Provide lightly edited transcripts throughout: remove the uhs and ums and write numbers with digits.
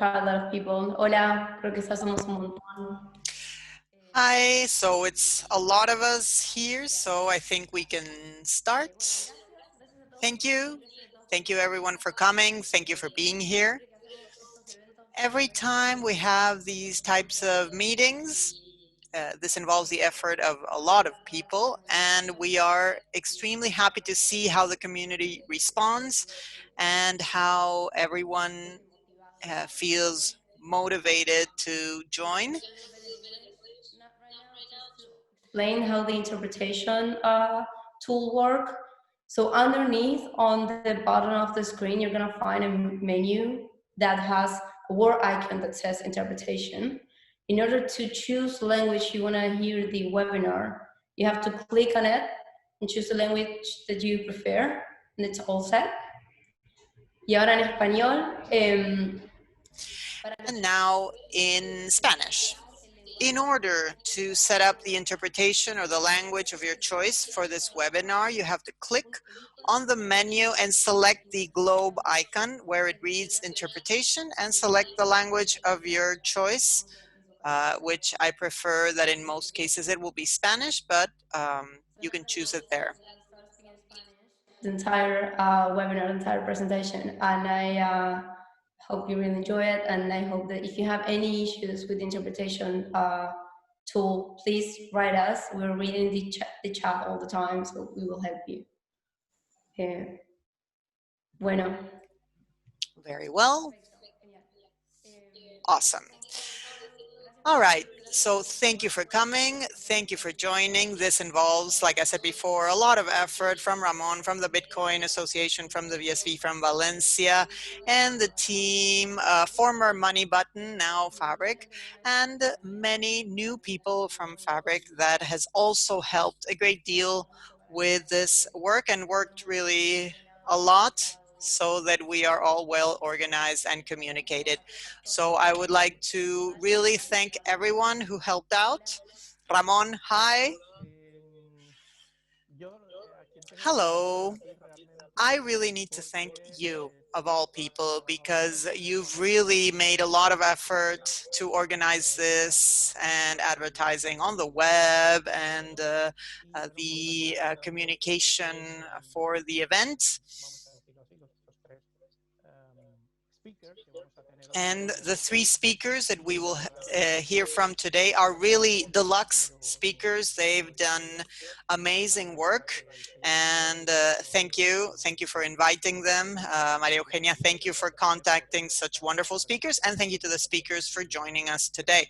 a lot of people. Hola, creo que ya somos un montón. Hi, so it's a lot of us here, so I think we can start. Thank you. Thank you everyone for coming. Thank you for being here. Every time we have these types of meetings, this involves the effort of a lot of people, and we are extremely happy to see how the community responds and how everyone feels motivated to join. Explain how the interpretation tool work. So underneath on the bottom of the screen, you're gonna find a menu that has a word icon that says interpretation. In order to choose language you wanna hear the webinar, you have to click on it and choose the language that you prefer, and it's all set. Y ahora en español, And now in Spanish. In order to set up the interpretation or the language of your choice for this webinar, you have to click on the menu and select the globe icon where it reads interpretation and select the language of your choice, which I prefer that in most cases it will be Spanish, but you can choose it there. the entire webinar, the entire presentation, and I hope you really enjoy it. And I hope that if you have any issues with the interpretation tool, please write us. We're reading the chat all the time, so we will help you. Bueno. Very well. Awesome. All right, so thank you for coming. Thank you for joining. This involves, like I said before, a lot of effort from Ramon, from the Bitcoin Association, from the BSV from Valencia, and the team, former Money Button, now Fabric, and many new people from Fabric that has also helped a great deal with this work and worked really a lot so that we are all well organized and communicated. So I would like to really thank everyone who helped out. Ramon, hi. Hello. I really need to thank you of all people because you've really made a lot of effort to organize this and advertising on the web and the communication for the event. And the three speakers that we will hear from today are really deluxe speakers. They've done amazing work. And thank you. Thank you for inviting them. Maria Eugenia, thank you for contacting such wonderful speakers. And thank you to the speakers for joining us today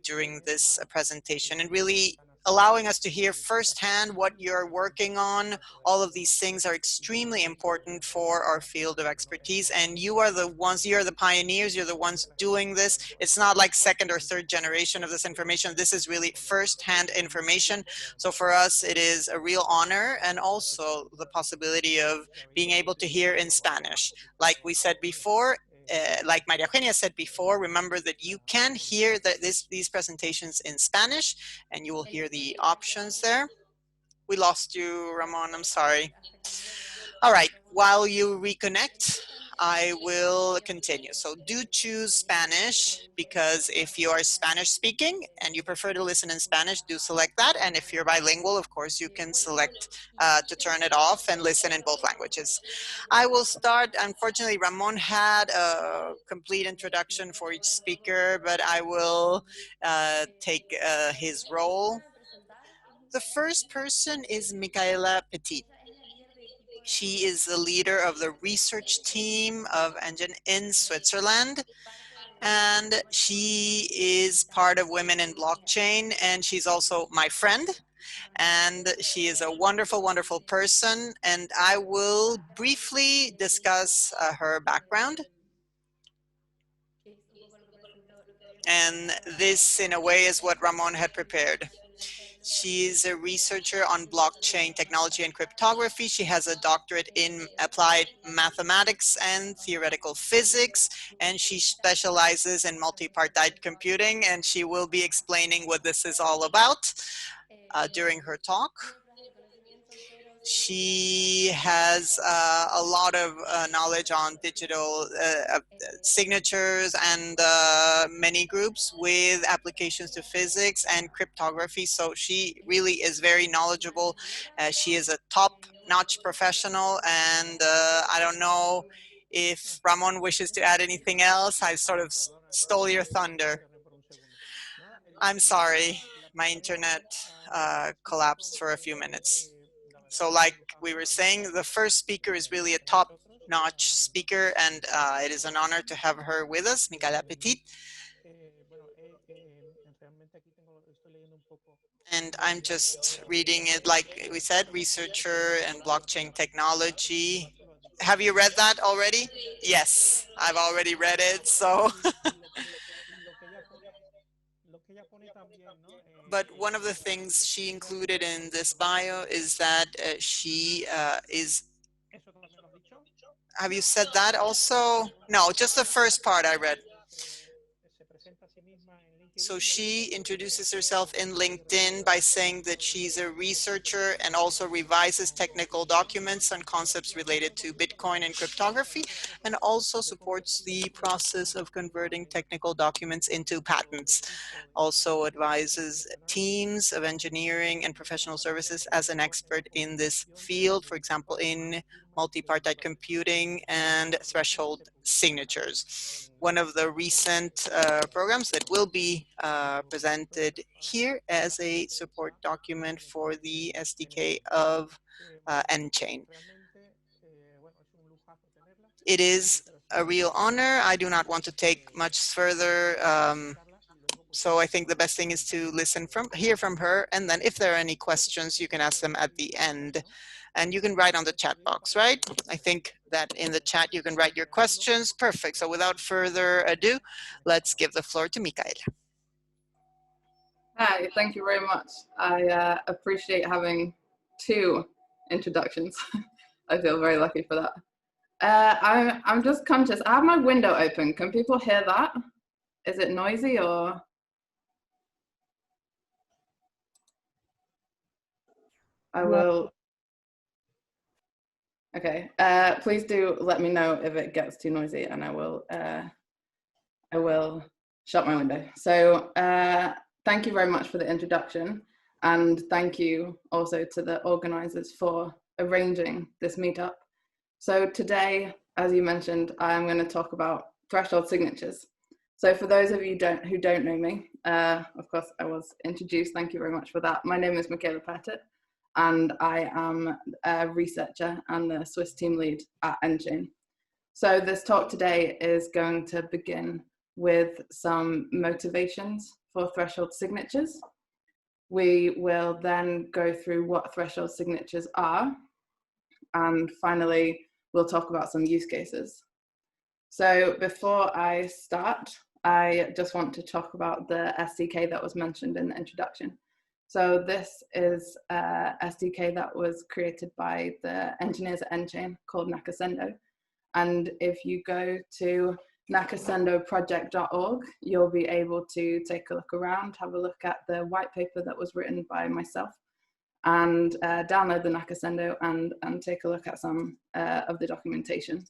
during this presentation and really allowing us to hear firsthand what you're working on. All of these things are extremely important for our field of expertise, and you are the ones, you're the pioneers, you're the ones doing this. It's not like second or third generation of this information. This is really firsthand information. So for us, it is a real honor and also the possibility of being able to hear in Spanish. Like we said before, like Maria Eugenia said before, remember that you can hear these presentations in Spanish, and you will hear the options there. We lost you, Ramon, I'm sorry. All right, while you reconnect, I will continue. So do choose Spanish, because if you are Spanish speaking and you prefer to listen in Spanish, do select that. And if you're bilingual, of course, you can select to turn it off and listen in both languages. I will start. Unfortunately, Ramon had a complete introduction for each speaker, but I will take his role. The first person is Michaella Pettit. She is the leader of the research team of Engine in Switzerland, and she is part of Women in Blockchain, and she's also my friend, and she is a wonderful, wonderful person, and I will briefly discuss her background. And this, in a way, is what Ramon had prepared. She's a researcher on blockchain technology and cryptography. She has a doctorate in applied mathematics and theoretical physics, and she specializes in multipartite computing, and she will be explaining what this is all about during her talk. She has a lot of knowledge on digital signatures and many groups with applications to physics and cryptography. So she really is very knowledgeable. She is a top-notch professional, and I don't know if Ramon wishes to add anything else. I sort of stole your thunder. I'm sorry, my internet collapsed for a few minutes. So like we were saying, the first speaker is really a top-notch speaker, and it is an honor to have her with us, Michaella Pettit. And I'm just reading it, like we said, researcher and blockchain technology. Have you read that already? Yes, I've already read it, so. But one of the things she included in this bio is that she is. Have you said that also? No, just the first part I read. So she introduces herself in LinkedIn by saying that she's a researcher and also revises technical documents and concepts related to Bitcoin and cryptography, and also supports the process of converting technical documents into patents. Also advises teams of engineering and professional services as an expert in this field, for example, in multipartite computing and threshold signatures. One of the recent programs that will be presented here as a support document for the SDK of nChain. It is a real honor. I do not want to take much further. So I think the best thing is to hear from her, and then if there are any questions, you can ask them at the end. And you can write on the chat box, right? I think that in the chat you can write your questions. Perfect. So without further ado, let's give the floor to Michaella. Hi, thank you very much. I appreciate having 2 introductions. I feel very lucky for that. I'm just conscious. I have my window open. Can people hear that? Is it noisy or? I will. Okay. Please do let me know if it gets too noisy, and I will shut my window. So thank you very much for the introduction, and thank you also to the organizers for arranging this meetup. So today, as you mentioned, I'm going to talk about threshold signatures. So for those of you who don't know me, of course I was introduced, thank you very much for that. My name is Michaella Pettit, and I am a researcher and the Swiss team lead at nChain. So this talk today is going to begin with some motivations for threshold signatures. We will then go through what threshold signatures are, and finally we'll talk about some use cases. So before I start, I just want to talk about the SDK that was mentioned in the introduction. So this is a SDK that was created by the engineers at nChain called Nakasendo. And if you go to nakasendoproject.org, you'll be able to take a look around, have a look at the white paper that was written by myself, and download the Nakasendo and take a look at some of the documentation.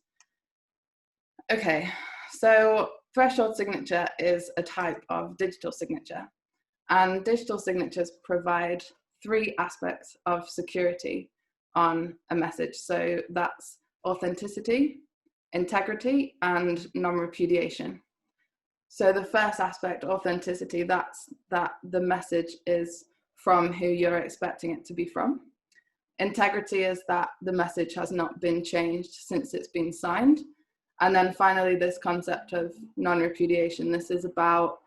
Okay, so threshold signature is a type of digital signature. And digital signatures provide 3 aspects of security on a message. So that's authenticity, integrity, and non-repudiation. So the first aspect, authenticity, that's that the message is from who you're expecting it to be from. Integrity is that the message has not been changed since it's been signed. And then finally, this concept of non-repudiation. This is about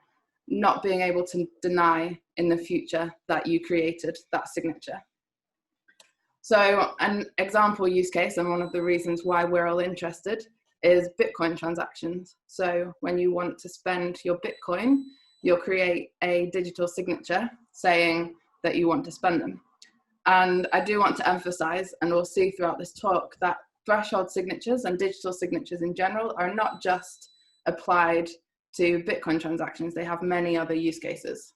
not being able to deny in the future that you created that signature. So an example use case, and one of the reasons why we're all interested, is Bitcoin transactions. So when you want to spend your Bitcoin, you'll create a digital signature saying that you want to spend them. And I do want to emphasize, and we'll see throughout this talk, that threshold signatures and digital signatures in general are not just applied to Bitcoin transactions. They have many other use cases.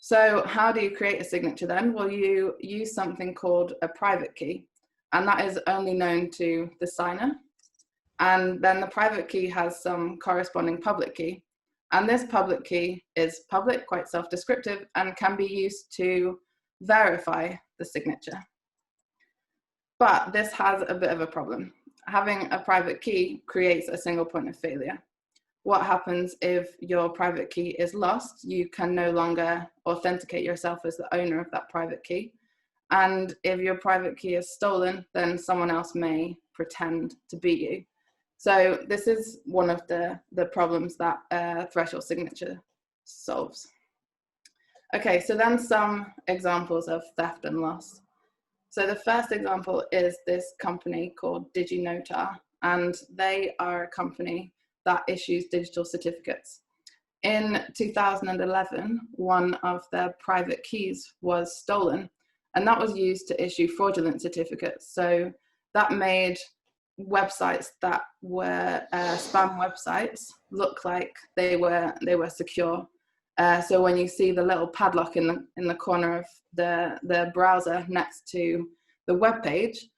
So how do you create a signature then? Well, you use something called a private key, and that is only known to the signer. And then the private key has some corresponding public key. And this public key is public, quite self-descriptive, and can be used to verify the signature. But this has a bit of a problem. Having a private key creates a single point of failure. What happens if your private key is lost? You can no longer authenticate yourself as the owner of that private key. And if your private key is stolen, then someone else may pretend to be you. So this is one of the problems that threshold signature solves. Okay, so then some examples of theft and loss. So the first example is this company called DigiNotar, and they are a company that issues digital certificates. In 2011, one of their private keys was stolen, and that was used to issue fraudulent certificates. So that made websites that were spam websites look like they were secure. So when you see the little padlock in the corner of the browser next to the web page,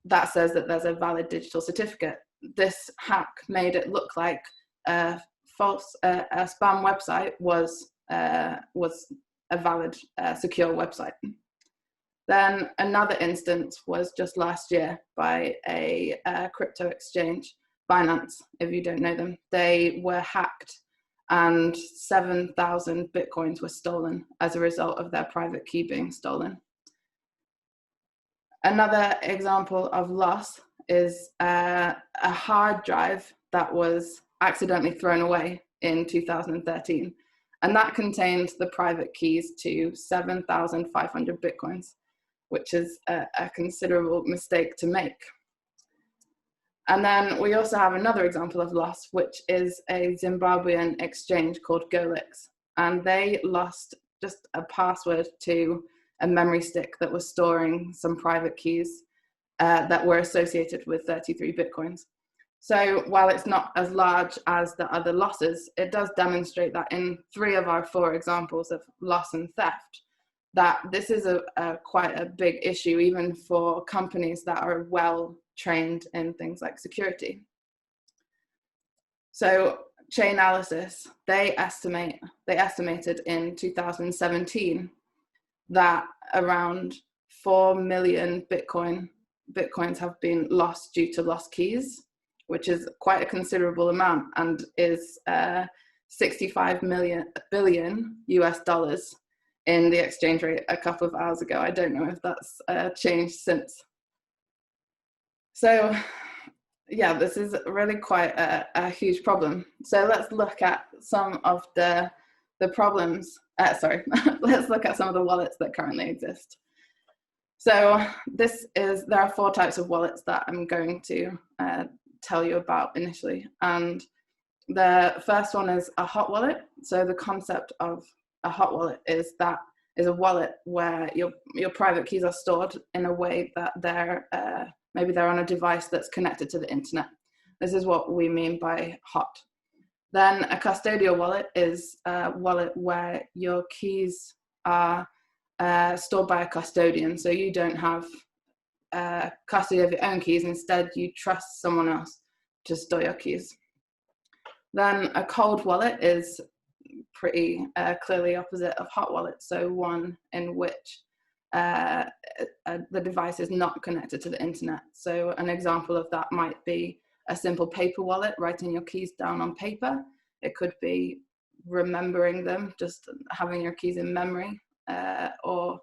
that says that there's a valid digital certificate. This hack made it look like a spam website was a valid secure website. Then another instance was just last year by a crypto exchange, Binance, if you don't know them. They were hacked and 7,000 Bitcoins were stolen as a result of their private key being stolen. Another example of loss is a hard drive that was accidentally thrown away in 2013. And that contained the private keys to 7,500 Bitcoins, which is a considerable mistake to make. And then we also have another example of loss, which is a Zimbabwean exchange called Golix. And they lost just a password to a memory stick that was storing some private keys that were associated with 33 Bitcoins. So while it's not as large as the other losses, it does demonstrate that in 3 of our 4 examples of loss and theft, that this is quite a big issue, even for companies that are well trained in things like security. So Chainalysis, they estimated in 2017 that around 4 million Bitcoins have been lost due to lost keys, which is quite a considerable amount and is 65 billion US dollars in the exchange rate a couple of hours ago. I don't know if that's changed since. So yeah, this is really quite a huge problem. So let's look at some of the problems. Let's look at some of the wallets that currently exist. So there are 4 types of wallets that I'm going to tell you about initially. And the first one is a hot wallet. So the concept of a hot wallet is a wallet where your private keys are stored in a way that maybe they're on a device that's connected to the internet. This is what we mean by hot. Then a custodial wallet is a wallet where your keys are stored by a custodian. So you don't have custody of your own keys. Instead, you trust someone else to store your keys. Then a cold wallet is pretty clearly opposite of hot wallet. So one in which the device is not connected to the internet. So an example of that might be a simple paper wallet, writing your keys down on paper. It could be remembering them, just having your keys in memory, or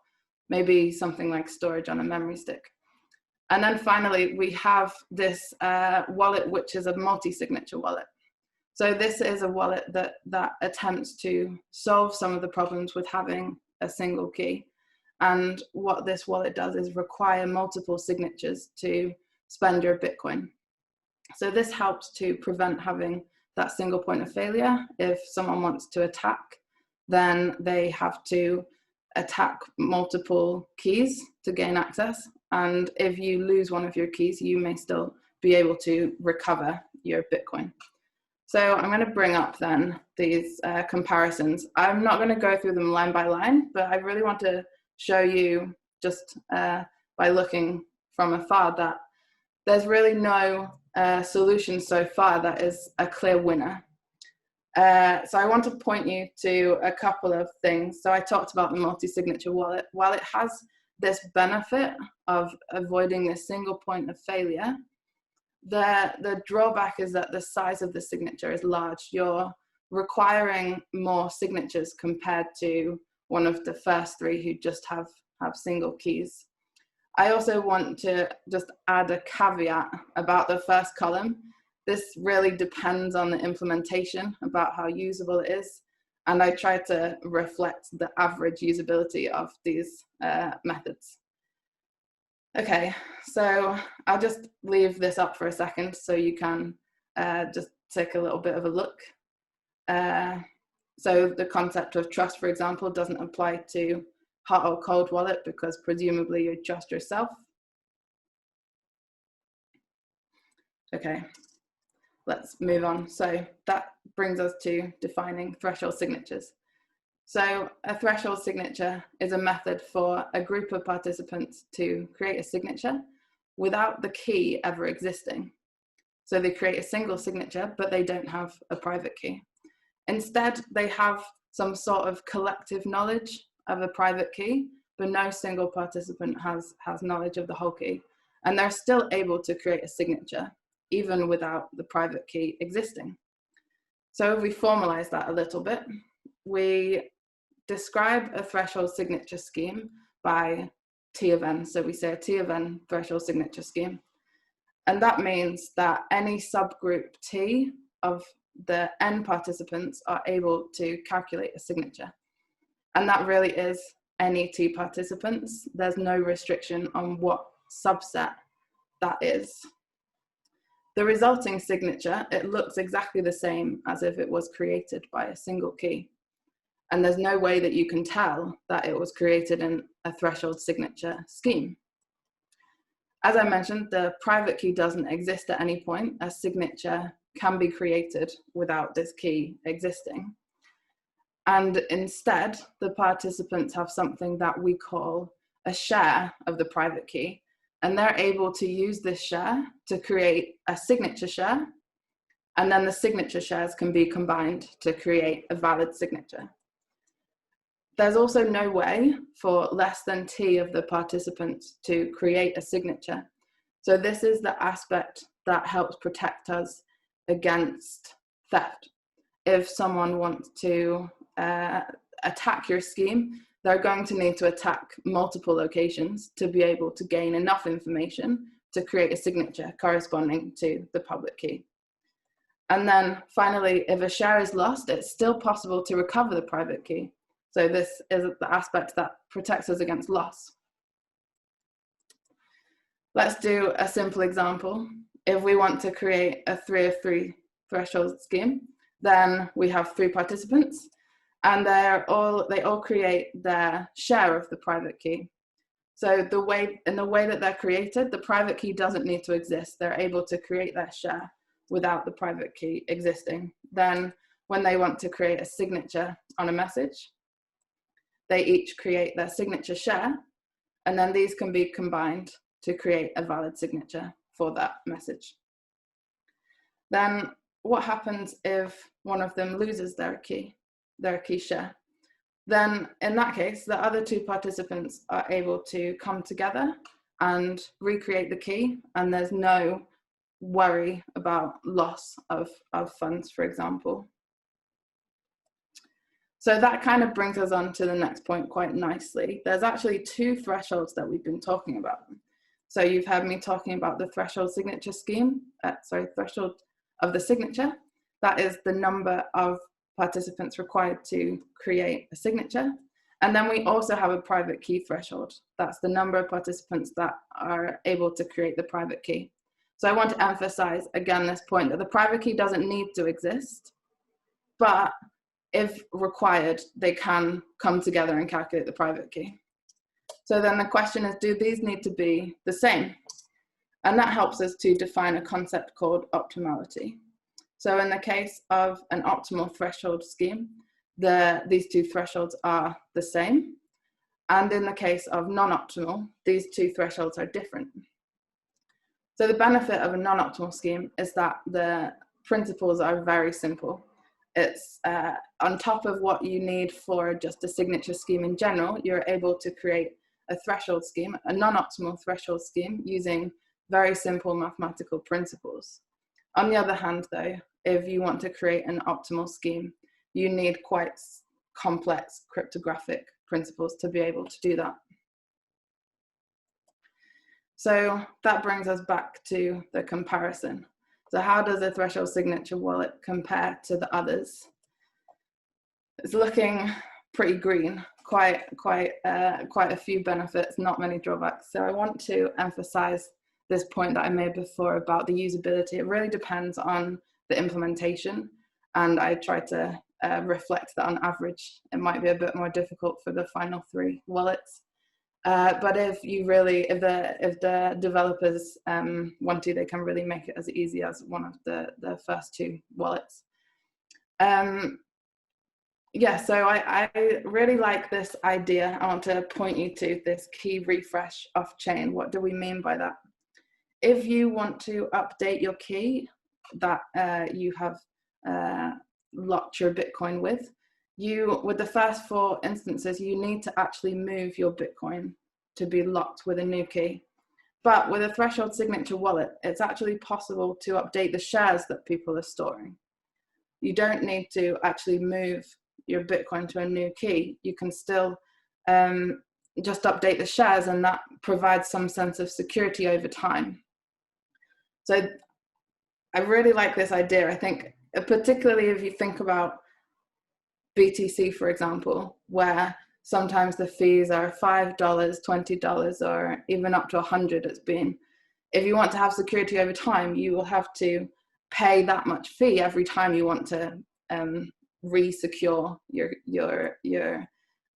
maybe something like storage on a memory stick. And then finally, we have this wallet, which is a multi-signature wallet. So this is a wallet that attempts to solve some of the problems with having a single key. And what this wallet does is require multiple signatures to spend your Bitcoin. So this helps to prevent having that single point of failure. If someone wants to attack, then they have to attack multiple keys to gain access. And if you lose one of your keys, you may still be able to recover your Bitcoin. So I'm going to bring up then these comparisons. I'm not going to go through them line by line, but I really want to show you just by looking from afar that there's really no solution so far that is a clear winner. So I want to point you to a couple of things. So I talked about the multi-signature wallet. While it has this benefit of avoiding this single point of failure, the drawback is that the size of the signature is large. You're requiring more signatures compared to one of the first three who just have single keys. I also want to just add a caveat about the first column. This really depends on the implementation, about how usable it is. And I try to reflect the average usability of these methods. Okay, so I'll just leave this up for a second so you can just take a little bit of a look. So the concept of trust, for example, doesn't apply to hot or cold wallet because presumably you trust yourself. Okay, let's move on. So that brings us to defining threshold signatures. So a threshold signature is a method for a group of participants to create a signature without the key ever existing. So they create a single signature, but they don't have a private key. Instead, they have some sort of collective knowledge of a private key, but no single participant has knowledge of the whole key. And they're still able to create a signature, even without the private key existing. So if we formalize that a little bit, we describe a threshold signature scheme by T of n. So we say a T of n threshold signature scheme. And that means that any subgroup T of the n participants are able to calculate a signature. And that really is any T participants. There's no restriction on what subset that is. The resulting signature, it looks exactly the same as if it was created by a single key. And there's no way that you can tell that it was created in a threshold signature scheme. As I mentioned, the private key doesn't exist at any point. A signature can be created without this key existing. And instead, the participants have something that we call a share of the private key. And they're able to use this share to create a signature share. And then the signature shares can be combined to create a valid signature. There's also no way for less than T of the participants to create a signature. So this is the aspect that helps protect us against theft. If someone wants to attack your scheme, they're going to need to attack multiple locations to be able to gain enough information to create a signature corresponding to the public key. And then finally, if a share is lost, it's still possible to recover the private key. So this is the aspect that protects us against loss. Let's do a simple example. If we want to create a 3 of 3 threshold scheme, then we have 3 participants, and they all create their share of the private key. So in the way that they're created, the private key doesn't need to exist. They're able to create their share without the private key existing. Then when they want to create a signature on a message, they each create their signature share, and then these can be combined to create a valid signature for that message. Then what happens if one of them loses their key share? Then in that case, the other 2 participants are able to come together and recreate the key, and there's no worry about loss of funds, for example. So that kind of brings us on to the next point quite nicely. There's actually 2 thresholds that we've been talking about. So you've heard me talking about the threshold signature scheme, threshold of the signature. That is the number of participants required to create a signature. And then we also have a private key threshold. That's the number of participants that are able to create the private key. So I want to emphasize again this point that the private key doesn't need to exist, but if required, they can come together and calculate the private key. So then the question is, do these need to be the same? And that helps us to define a concept called optimality. So in the case of an optimal threshold scheme, these two thresholds are the same. And in the case of non-optimal, these two thresholds are different. So the benefit of a non-optimal scheme is that the principles are very simple. It's on top of what you need for just a signature scheme in general, you're able to create a threshold scheme, a non-optimal threshold scheme, using very simple mathematical principles. On the other hand, though, if you want to create an optimal scheme, you need quite complex cryptographic principles to be able to do that. So that brings us back to the comparison. So how does a threshold signature wallet compare to the others? It's looking pretty green, quite a few benefits, not many drawbacks. So I want to emphasize this point that I made before about the usability. It really depends on the implementation, and I try to reflect that on average. It might be a bit more difficult for the final 3 wallets. But if the developers want to, they can really make it as easy as one of the first 2 wallets. Yeah, so I really like this idea. I want to point you to this key refresh off chain. What do we mean by that? If you want to update your key that you have locked your Bitcoin with the first 4 instances, you need to actually move your Bitcoin to be locked with a new key. But with a threshold signature wallet, it's actually possible to update the shares that people are storing. You don't need to actually move your Bitcoin to a new key. You can still just update the shares, and that provides some sense of security over time. So I really like this idea. I think particularly if you think about BTC, for example, where sometimes the fees are $5, $20, or even up to $100 it's been. If you want to have security over time, you will have to pay that much fee every time you want to re-secure your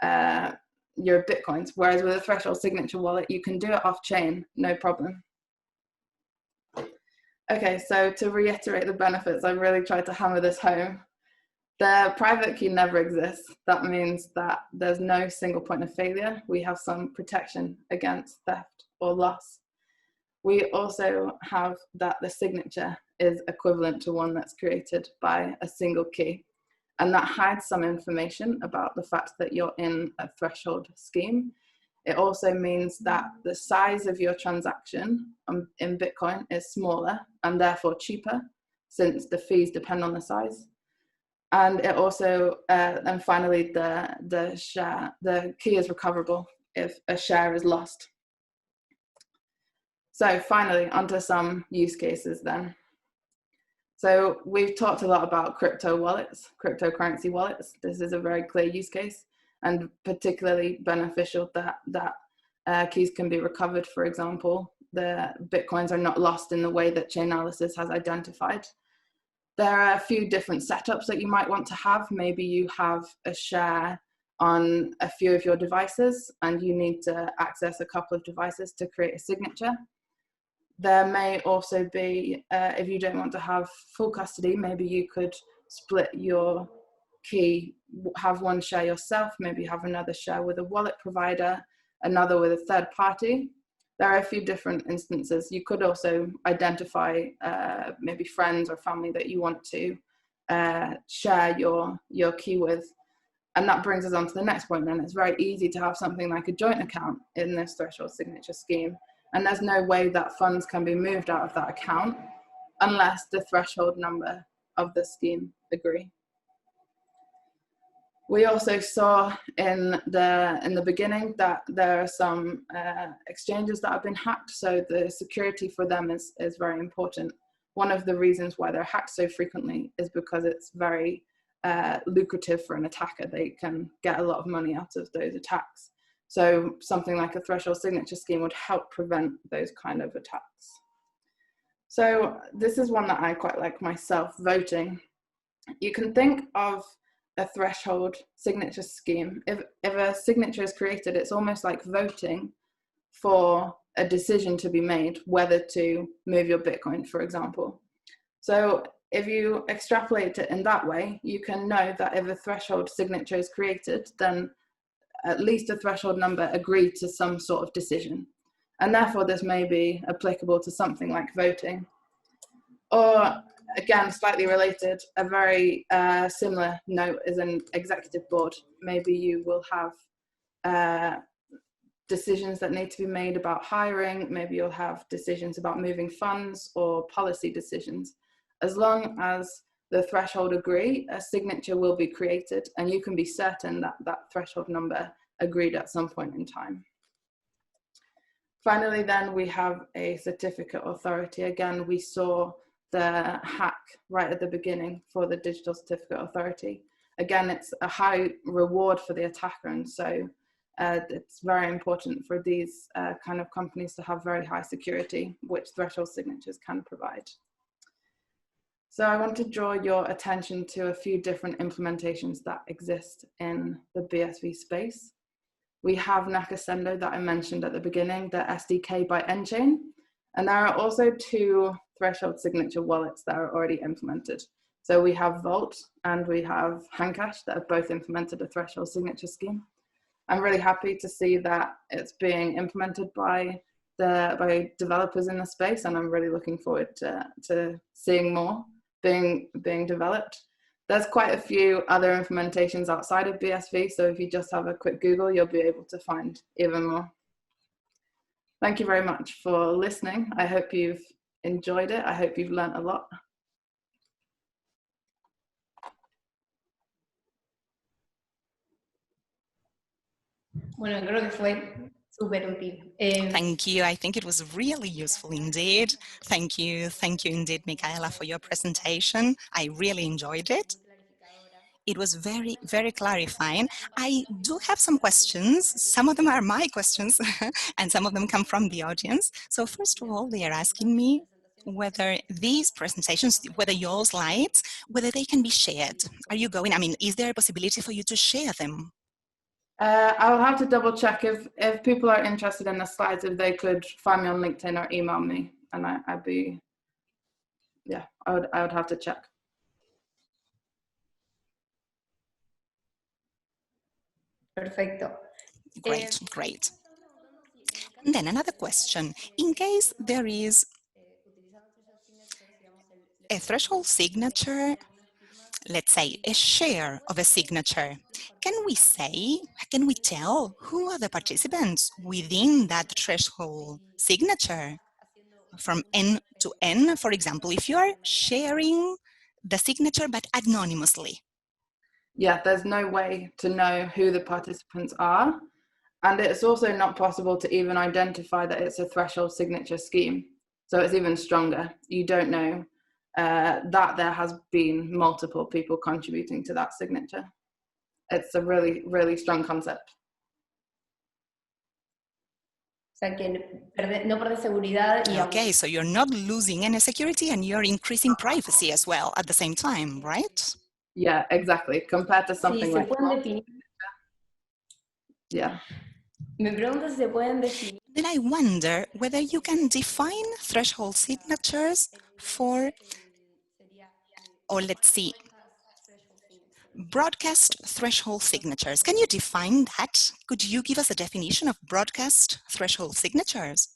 Bitcoins. Whereas with a threshold signature wallet, you can do it off chain, no problem. Okay, so to reiterate the benefits, I really tried to hammer this home. The private key never exists. That means that there's no single point of failure. We have some protection against theft or loss. We also have that the signature is equivalent to one that's created by a single key. And that hides some information about the fact that you're in a threshold scheme. It also means that the size of your transaction in Bitcoin is smaller and therefore cheaper, since the fees depend on the size. And it also, and finally, the key is recoverable if a share is lost. So finally, onto some use cases then. So we've talked a lot about crypto wallets, cryptocurrency wallets. This is a very clear use case, and particularly beneficial that keys can be recovered. For example, the Bitcoins are not lost in the way that Chainalysis has identified. There are a few different setups that you might want to have. Maybe you have a share on a few of your devices and you need to access a couple of devices to create a signature. There may also be, if you don't want to have full custody, maybe you could split your key, have one share yourself, maybe have another share with a wallet provider, another with a third party. There are a few different instances. You could also identify maybe friends or family that you want to share your key with. And that brings us on to the next point then. It's very easy to have something like a joint account in this threshold signature scheme. And there's no way that funds can be moved out of that account unless the threshold number of the scheme agree. We also saw in the beginning that there are some exchanges that have been hacked, so the security for them is very important. One of the reasons why they're hacked so frequently is because it's very lucrative for an attacker. They can get a lot of money out of those attacks. So something like a threshold signature scheme would help prevent those kind of attacks. So this is one that I quite like myself, voting. You can think of a threshold signature scheme. If a signature is created, it's almost like voting for a decision to be made, whether to move your Bitcoin, for example. So if you extrapolate it in that way, you can know that if a threshold signature is created, then at least a threshold number agreed to some sort of decision. And therefore, this may be applicable to something like voting. Or, again, slightly related, a very similar note is an executive board. Maybe you will have decisions that need to be made about hiring. Maybe you'll have decisions about moving funds or policy decisions. As long as the threshold agree, a signature will be created, and you can be certain that that threshold number agreed at some point in time. Finally, then we have a certificate authority. Again, we saw the hack right at the beginning for the digital certificate authority. Again, it's a high reward for the attacker, and so it's very important for these kind of companies to have very high security, which threshold signatures can provide. So I want to draw your attention to a few different implementations that exist in the BSV space. We have Nakasendo that I mentioned at the beginning, the SDK by nChain, and there are also two threshold signature wallets that are already implemented. So we have Vault and we have Handcash that have both implemented a threshold signature scheme. I'm really happy to see that it's being implemented by developers in the space, and I'm really looking forward to seeing more being developed. There's quite a few other implementations outside of BSV, so if you just have a quick Google, you'll be able to find even more. Thank you very much for listening. I hope you've enjoyed it. I hope you've learned a lot. Bueno, creo que fue súper útil. Thank you. I think it was really useful indeed. Thank you indeed, Michaella, for your presentation. I really enjoyed it. It was very, very clarifying. I do have some questions. Some of them are my questions, and some of them come from the audience. So first of all, they are asking me whether these presentations, whether your slides, whether they can be shared. Are you going, I mean, is there a possibility for you to share them? I'll have to double check if people are interested in the slides, if they could find me on LinkedIn or email me, and I would have to check. Perfecto. Great. And then another question. In case there is a threshold signature, let's say a share of a signature, can we tell who are the participants within that threshold signature from N to N? For example, if you are sharing the signature but anonymously. Yeah, there's no way to know who the participants are. And it's also not possible to even identify that it's a threshold signature scheme. So it's even stronger. You don't know that there has been multiple people contributing to that signature. It's a really, really strong concept. Okay, so you're not losing any security and you're increasing privacy as well at the same time, right? Yeah, exactly. Compared to something like yeah. Then I wonder whether you can define threshold signatures for, or let's see, broadcast threshold signatures. Can you define that? Could you give us a definition of broadcast threshold signatures?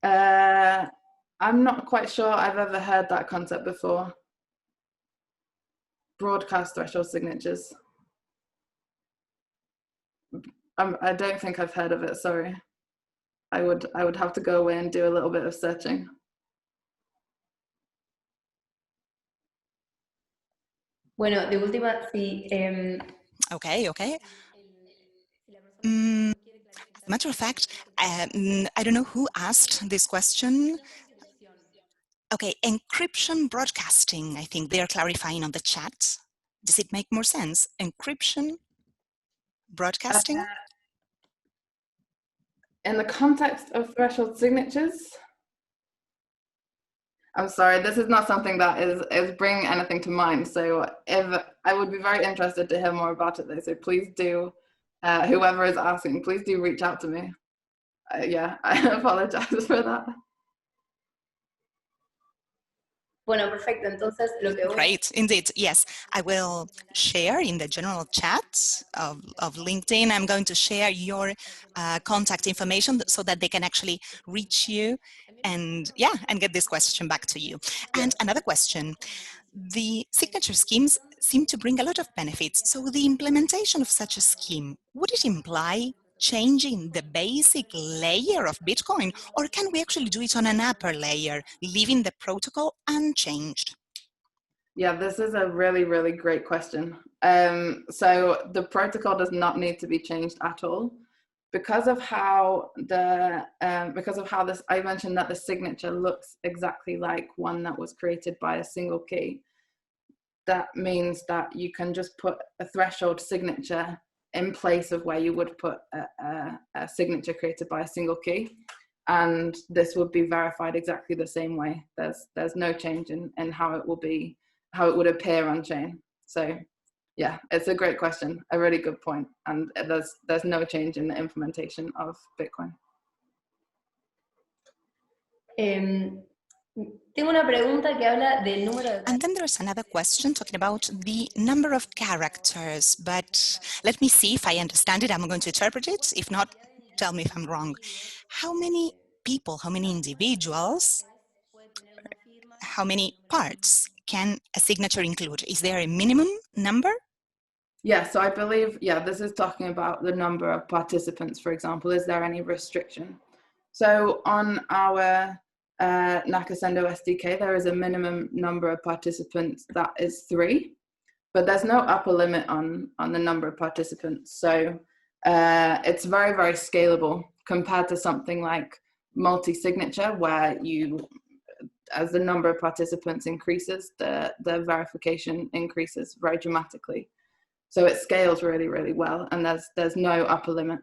I'm not quite sure I've ever heard that concept before. Broadcast threshold signatures. I don't think I've heard of it, sorry. I would have to go away and do a little bit of searching. Bueno, de última, sí. Okay. As a matter of fact, I don't know who asked this question. Okay, encryption broadcasting, I think they're clarifying on the chat. Does it make more sense? Encryption broadcasting? In the context of threshold signatures, I'm sorry, this is not something that is bringing anything to mind. So if I would be very interested to hear more about it though, so please do, whoever is asking, please do reach out to me. Yeah, I apologize for that. Bueno, perfecto. Entonces, lo que voy a... Great, indeed. Yes, I will share in the general chat of LinkedIn. I'm going to share your contact information so that they can actually reach you and get this question back to you. And another question. The signature schemes seem to bring a lot of benefits. So the implementation of such a scheme, would it imply changing the basic layer of Bitcoin, or can we actually do it on an upper layer, leaving the protocol unchanged? Yeah, this is a really, really great question. So the protocol does not need to be changed at all. Because of how this, I mentioned that the signature looks exactly like one that was created by a single key. That means that you can just put a threshold signature in place of where you would put a signature created by a single key, and this would be verified exactly the same way. There's no change in how it would appear on chain. So yeah, it's a great question, a really good point, and there's no change in the implementation of Bitcoin. Tengo una pregunta que habla del número de... And then there's another question talking about the number of characters, but let me see if I understand it. I'm going to interpret it. If not, tell me if I'm wrong. How many people, how many individuals, how many parts can a signature include? Is there a minimum number? Yeah, so I believe, this is talking about the number of participants, for example. Is there any restriction? So on our Nakasendo SDK, there is a minimum number of participants that is 3, but there's no upper limit on the number of participants. So it's very, very scalable compared to something like multi-signature, where as the number of participants increases, the verification increases very dramatically. So it scales really, really well, and there's no upper limit.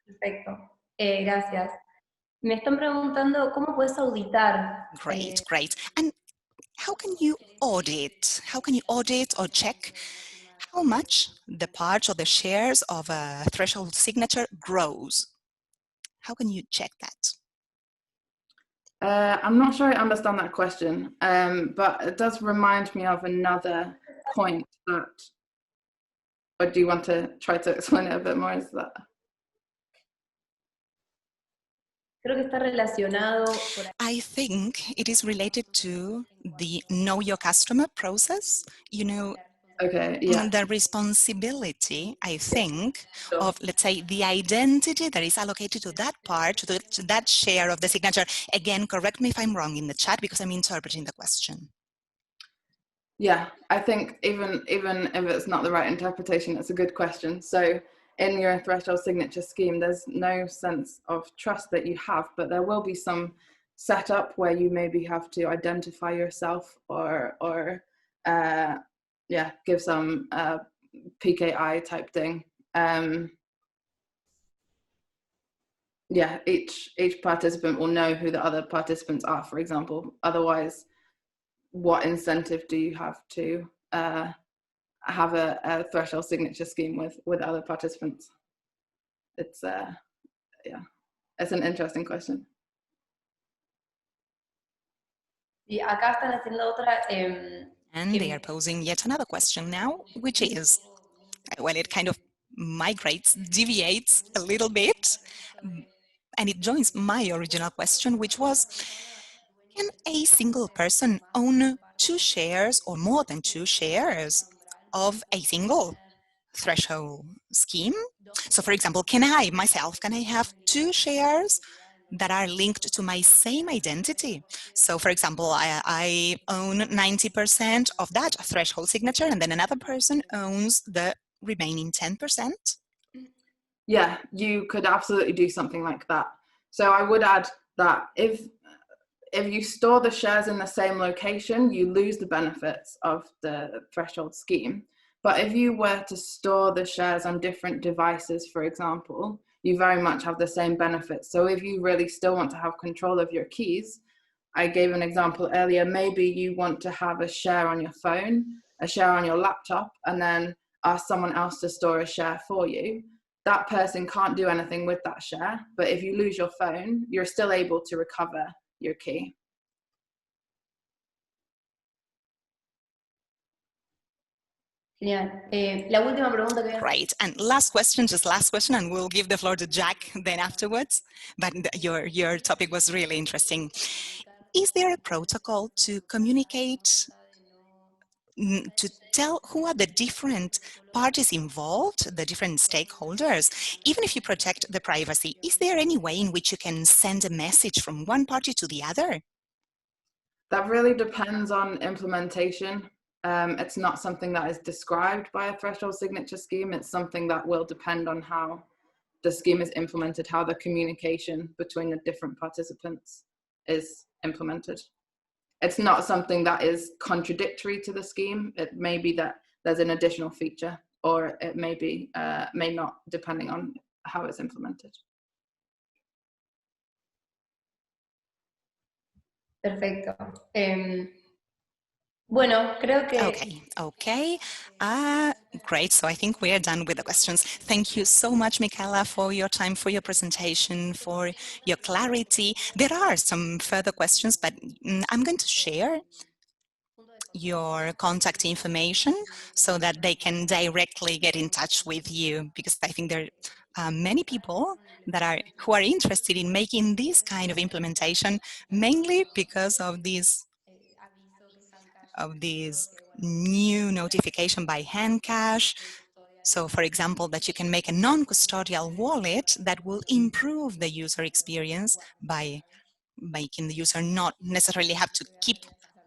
Perfecto. Gracias. Me están preguntando cómo puedes auditar. Great. And how can you audit? How can you audit or check how much the parts or the shares of a threshold signature grows? How can you check that? I'm not sure I understand that question, but it does remind me of another point that, or do you want to try to explain it a bit more? Is that? Creo que está relacionado por ahí. I think it is related to the know your customer process. Okay, yeah. The responsibility, I think, Sure. of, let's say, the identity that is allocated to that part, to that share of the signature. Again, correct me if I'm wrong in the chat, because I'm interpreting the question. Yeah, I think even if it's not the right interpretation, it's a good question. So in your threshold signature scheme, there's no sense of trust that you have, but there will be some setup where you maybe have to identify yourself or give some PKI type thing. Each participant will know who the other participants are, for example. Otherwise, what incentive do you have to have a threshold signature scheme with other participants? It's it's an interesting question. Y acá están haciendo otra. And they are posing yet another question now, which is, well, it kind of deviates a little bit, and it joins my original question, which was, can a single person own 2 shares or more than 2 shares of a single threshold scheme? So for example, can I have 2 shares that are linked to my same identity? So for example, I own 90% of that threshold signature, and then another person owns the remaining 10%. Yeah, you could absolutely do something like that. So I would add that if you store the shares in the same location, you lose the benefits of the threshold scheme. But if you were to store the shares on different devices, for example, you very much have the same benefits. So if you really still want to have control of your keys, I gave an example earlier, maybe you want to have a share on your phone, a share on your laptop, and then ask someone else to store a share for you. that person can't do anything with that share, but if you lose your phone, you're still able to recover your key. Genial. La última pregunta que voy a hacer. Great. And last question, just last question, and we'll give the floor to Jack then afterwards. But your topic was really interesting. Is there a protocol to communicate, to tell who are the different parties involved, the different stakeholders, even if you protect the privacy? Is there any way in which you can send a message from one party to the other? That really depends on implementation. It's not something that is described by a threshold signature scheme. It's something that will depend on how the scheme is implemented, how the communication between the different participants is implemented. It's not something that is contradictory to the scheme. It may be that there's an additional feature, or it may be, may not, depending on how it's implemented. Perfecto. Bueno, creo que... Okay. Great. So I think we are done with the questions. Thank you so much, Michaella, for your time, for your presentation, for your clarity. There are some further questions, but I'm going to share your contact information so that they can directly get in touch with you, because I think there are many people who are interested in making this kind of implementation, mainly because of this new notification by hand cache. So, for example, that you can make a non-custodial wallet that will improve the user experience by making the user not necessarily have to keep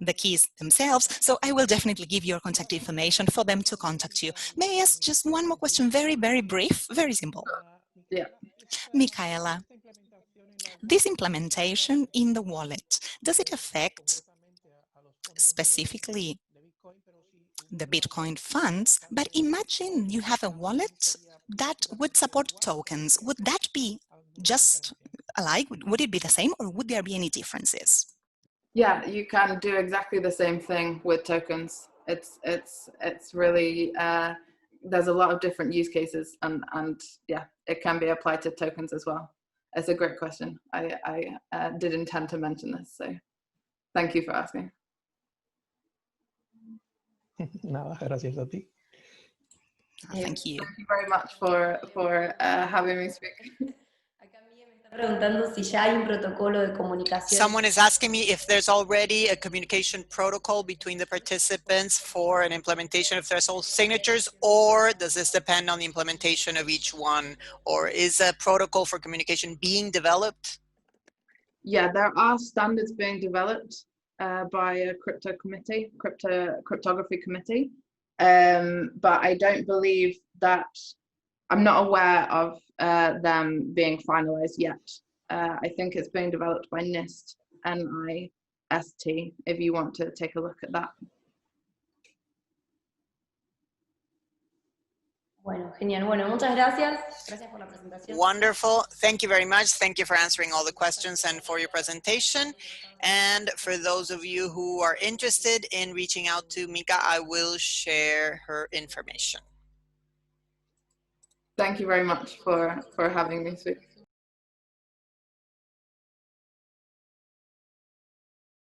the keys themselves. So I will definitely give your contact information for them to contact you. May I ask just one more question, very, very brief, very simple? Yeah. Michaella, this implementation in the wallet, does it affect specifically the Bitcoin funds? But imagine you have a wallet that would support tokens. Would that be just alike? Would it be the same, or would there be any differences? Yeah, you can do exactly the same thing with tokens. It's really, there's a lot of different use cases, and yeah, it can be applied to tokens as well. It's a great question. I did intend to mention this, so thank you for asking. Nada, gracias a ti. Thank you. Thank you very much for having me speak. Preguntando si ya hay un protocolo de comunicación. Someone is asking me if there's already a communication protocol between the participants for an implementation of threshold signatures, or does this depend on the implementation of each one, or is a protocol for communication being developed? Yeah, there are standards being developed by a cryptography committee, but I don't believe that, I'm not aware of them being finalized yet. I think it's being developed by NIST, N-I-S-T, if you want to take a look at that. Bueno, genial. Bueno, muchas gracias. Gracias por la presentación. Wonderful. Thank you very much. Thank you for answering all the questions and for your presentation. And for those of you who are interested in reaching out to Mika, I will share her information. Thank you very much for having me speak.